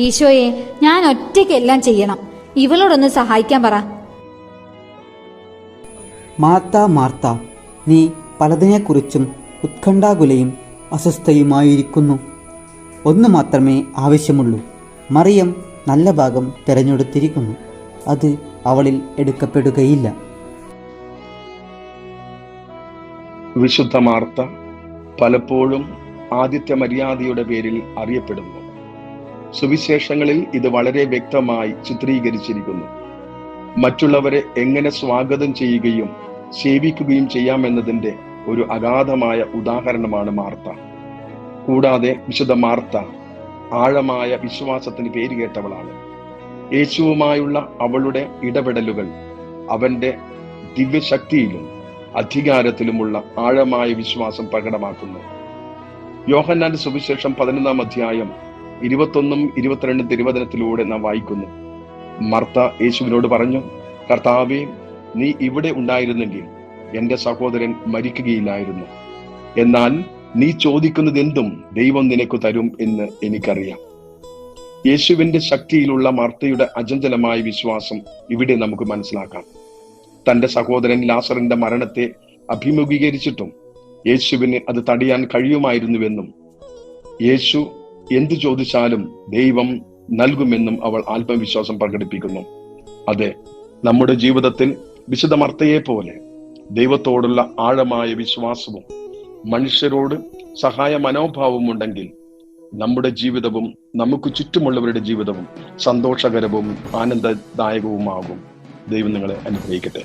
ഈശോയെ, ഞാൻ ഒറ്റയ്ക്കെല്ലാം ചെയ്യണം, ഇവളോടൊന്ന് സഹായിക്കാൻ പറ. മാർത്ത, മാർത്ത, നീ പലതിനെക്കുറിച്ചും ഉത്കണ്ഠാകുലയും അസ്വസ്ഥയുമായിരിക്കുന്നു. ഒന്ന് മാത്രമേ ആവശ്യമുള്ളൂ. മറിയം നല്ല ഭാഗം തിരഞ്ഞെടുത്തിരിക്കുന്നു, അത് അവളിൽ എടുക്കപ്പെടുകയില്ല. വിശുദ്ധ മാർത്ത പലപ്പോഴും ആദിത്യ മര്യാദയുടെ പേരിൽ അറിയപ്പെടുന്നു. സുവിശേഷങ്ങളിൽ ഇത് വളരെ വ്യക്തമായി ചിത്രീകരിച്ചിരിക്കുന്നു. മറ്റുള്ളവരെ എങ്ങനെ സ്വാഗതം ചെയ്യുകയും സേവിക്കുകയും ചെയ്യാമെന്നതിൻ്റെ ഒരു അഗാധമായ ഉദാഹരണമാണ് മാർത്ത. കൂടാതെ വിശുദ്ധ മാർത്ത ആഴമായ വിശ്വാസത്തിന് പേരുകേട്ടവളാണ്. യേശുവുമായുള്ള അവളുടെ ഇടപെടലുകൾ അവന്റെ ദിവ്യശക്തിയിലും അധികാരത്തിലുമുള്ള ആഴമായ വിശ്വാസം പ്രകടമാക്കുന്നു. യോഹന്നാന്റെ സുവിശേഷം 11-ാം അധ്യായം 21-22 തിരുവചനത്തിലൂടെ നാം വായിക്കുന്നു. മർത്ത യേശുവിനോട് പറഞ്ഞു, കർത്താവേ, നീ ഇവിടെ ഉണ്ടായിരുന്നെങ്കിൽ എന്റെ സഹോദരൻ മരിക്കുകയില്ലായിരുന്നു. എന്നാൽ നീ ചോദിക്കുന്നതെന്തും ദൈവം നിനക്ക് തരും എന്ന് എനിക്കറിയാം. യേശുവിന്റെ ശക്തിയിലുള്ള മാർത്തയുടെ അചഞ്ചലമായ വിശ്വാസം ഇവിടെ നമുക്ക് മനസ്സിലാക്കാം. തന്റെ സഹോദരൻ ലാസറിന്റെ മരണത്തെ അഭിമുഖീകരിച്ചിട്ടും യേശുവിന് അത് തടയാൻ കഴിയുമായിരുന്നുവെന്നും യേശു എന്തു ചോദിച്ചാലും ദൈവം നൽകുമെന്നും അവൾ ആത്മവിശ്വാസം പ്രകടിപ്പിക്കുന്നു. അതെ, നമ്മുടെ ജീവിതത്തിൽ വിശുദ്ധ മർത്തയെ പോലെ ദൈവത്തോടുള്ള ആഴമായ വിശ്വാസവും മനുഷ്യരോട് സഹായ മനോഭാവവും ഉണ്ടെങ്കിൽ നമ്മുടെ ജീവിതവും നമുക്ക് ചുറ്റുമുള്ളവരുടെ ജീവിതവും സന്തോഷകരവും ആനന്ദദായകവുമാകും. ദൈവം നിങ്ങളെ അനുഗ്രഹിക്കട്ടെ.